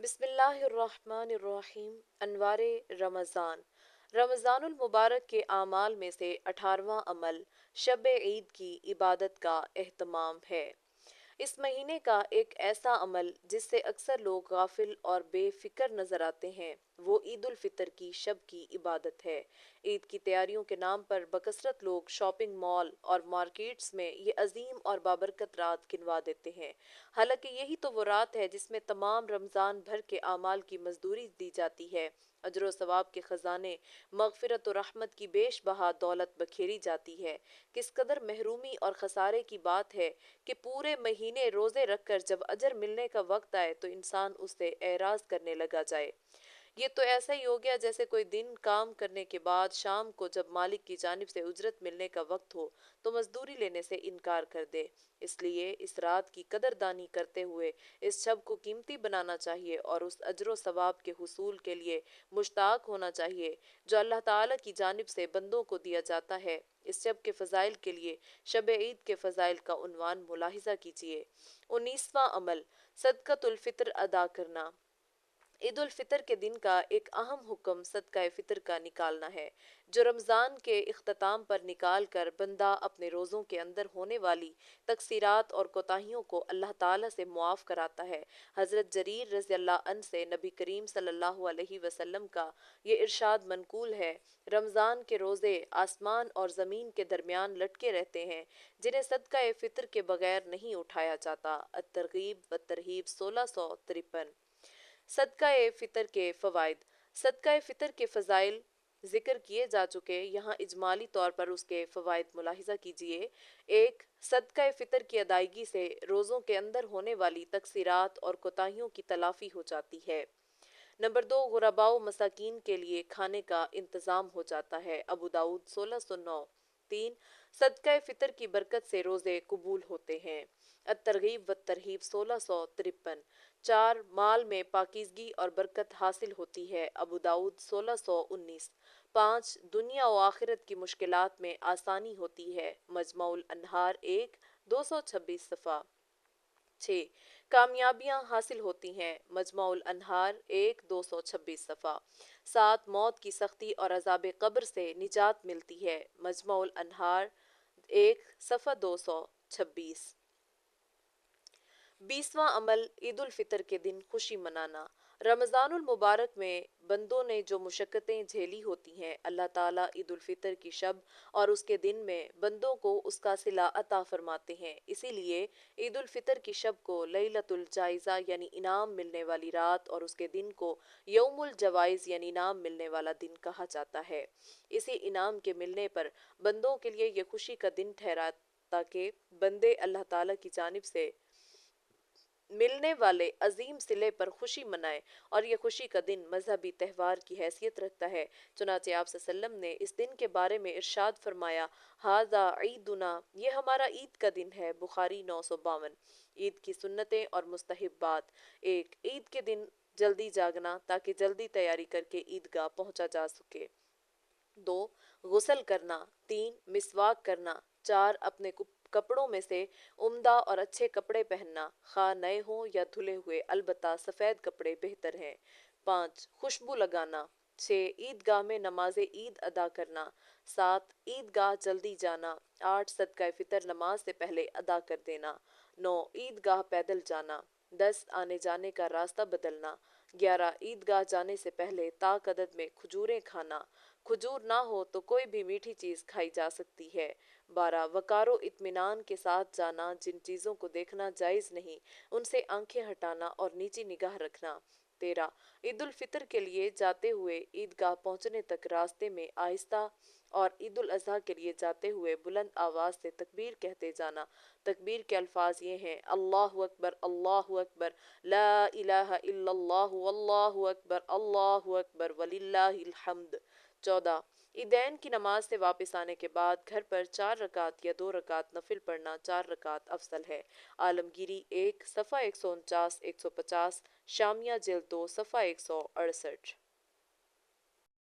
بسم اللہ الرحمن الرحیم۔ انوار رمضان۔ رمضان المبارک کے اعمال میں سے 18واں عمل شب عید کی عبادت کا اہتمام ہے۔ اس مہینے کا ایک ایسا عمل جس سے اکثر لوگ غافل اور بے فکر نظر آتے ہیں وہ عید الفطر کی شب کی عبادت ہے۔ عید کی تیاریوں کے نام پر بکثرت لوگ شاپنگ مال اور مارکیٹس میں یہ عظیم اور بابرکت رات گنوا دیتے ہیں، حالانکہ یہی تو وہ رات ہے جس میں تمام رمضان بھر کے اعمال کی مزدوری دی جاتی ہے، اجر و ثواب کے خزانے، مغفرت و رحمت کی بیش بہا دولت بکھیری جاتی ہے۔ کس قدر محرومی اور خسارے کی بات ہے کہ پورے مہینے روزے رکھ کر جب اجر ملنے کا وقت آئے تو انسان اس سے اعراض کرنے لگا جائے۔ یہ تو ایسا ہی ہو گیا جیسے کوئی دن کام کرنے کے بعد شام کو جب مالک کی جانب سے اجرت ملنے کا وقت ہو تو مزدوری لینے سے انکار کر دے۔ اس لیے اس رات کی قدردانی کرتے ہوئے اس شب کو قیمتی بنانا چاہیے اور اس اجر و ثواب کے حصول کے لیے مشتاق ہونا چاہیے جو اللہ تعالیٰ کی جانب سے بندوں کو دیا جاتا ہے۔ اس شب کے فضائل کے لیے شب عید کے فضائل کا عنوان ملاحظہ کیجیے۔ 19واں عمل صدقۃ الفطر ادا کرنا۔ عید الفطر کے دن کا ایک اہم حکم صدقہ فطر کا نکالنا ہے، جو رمضان کے اختتام پر نکال کر بندہ اپنے روزوں کے اندر ہونے والی تقصیرات اور کوتاہیوں کو اللہ تعالیٰ سے معاف کراتا ہے۔ حضرت جریر رضی اللہ عنہ سے نبی کریم صلی اللہ علیہ وسلم کا یہ ارشاد منقول ہے، رمضان کے روزے آسمان اور زمین کے درمیان لٹکے رہتے ہیں جنہیں صدقہ فطر کے بغیر نہیں اٹھایا جاتا۔ الترغیب والترہیب 1653۔ صدقہ فطر کے فوائد۔ صدقہ فطر کے فضائل ذکر کیے جا چکے، یہاں اجمالی طور پر اس کے فوائد ملاحظہ کیجیے۔ ایک، صدقہ فطر کی ادائیگی سے روزوں کے اندر ہونے والی تقصیرات اور کوتاہیوں کی تلافی ہو جاتی ہے۔ نمبر دو، غرباء و مساکین کے لیے کھانے کا انتظام ہو جاتا ہے۔ ابو داؤد 1609۔ تین، صدقہ فطر کی برکت سے روزے قبول ہوتے ہیں۔ الترغیب والترہیب 1653۔ چار، مال میں پاکیزگی اور برکت حاصل ہوتی ہے۔ ابو داؤد 1619۔ پانچ، دنیا و آخرت کی مشکلات میں آسانی ہوتی ہے۔ مجمع الانہار 1، 226 صفحہ۔ 6، کامیابیاں حاصل ہوتی ہیں۔ مجمع الانہار 1، 226 صفحہ۔ 7، موت کی سختی اور عذاب قبر سے نجات ملتی ہے۔ مجمع الانہار 1، صفحہ 226۔ 20واں عمل عید الفطر کے دن خوشی منانا۔ رمضان المبارک میں بندوں نے جو مشقتیں جھیلی ہوتی ہیں، اللہ تعالیٰ عید الفطر کی شب اور اس کے دن میں بندوں کو اس کا صلہ عطا فرماتے ہیں۔ اسی لیے عید الفطر کی شب کو لیلۃ الجائزہ یعنی انعام ملنے والی رات اور اس کے دن کو یوم الجوائز یعنی انعام ملنے والا دن کہا جاتا ہے۔ اسی انعام کے ملنے پر بندوں کے لیے یہ خوشی کا دن ٹھہرا تاکہ بندے اللہ تعالیٰ کی جانب سے ملنے والے عظیم صلے پر خوشی منائیں، اور یہ خوشی کا دن مذہبی تہوار کی حیثیت رکھتا ہے۔ چنانچہ آپ صلی اللہ علیہ وسلم نے اس دن کے بارے میں ارشاد فرمایا، ھذا عیدنا، یہ ہمارا عید کا دن ہے۔ بخاری 952۔ عید کی سنتیں اور مستحبات۔ ایک، عید کے دن جلدی جاگنا تاکہ جلدی تیاری کر کے عیدگاہ پہنچا جا سکے۔ دو، غسل کرنا۔ تین، مسواک کرنا۔ چار، اپنے کپڑوں میں سے عمدہ اور اچھے کپڑے پہننا، خواہ نئے ہوں یا دھلے ہوئے، البتہ سفید کپڑے بہتر ہیں۔ پانچ، خوشبو لگانا۔ چھ، عیدگاہ میں نماز عید ادا کرنا۔ سات، عیدگاہ جلدی جانا۔ آٹھ، صدقہ فطر نماز سے پہلے ادا کر دینا۔ نو، عیدگاہ پیدل جانا۔ 10، آنے جانے کا راستہ بدلنا۔ 11، عیدگاہ جانے سے پہلے طاق عدد میں کھجوریں کھانا۔ کھجور نہ ہو تو کوئی بھی میٹھی چیز کھائی جا سکتی ہے۔ 12، وقار و اطمینان کے ساتھ جانا، جن چیزوں کو دیکھنا جائز نہیں ان سے آنکھیں ہٹانا اور نیچی نگاہ رکھنا۔ 13، عید الفطر کے لیے جاتے ہوئے عیدگاہ پہنچنے تک راستے میں آہستہ اور عید الاضحیٰ کے لیے جاتے ہوئے بلند آواز سے تکبیر کہتے جانا۔ تکبیر کے الفاظ یہ ہیں، اللہ اکبر، اللہ اکبر، لا الہ الا اللہ، واللہ اکبر، اللہ اکبر، وللہ الحمد۔ 14، عیدین کی نماز سے واپس آنے کے بعد گھر پر 4 رکعت یا 2 رکعت نفل پڑھنا 4 رکعت افضل ہے۔ عالمگیری 1، صفحہ 149 150، شامیہ جلد 2، صفحہ 168۔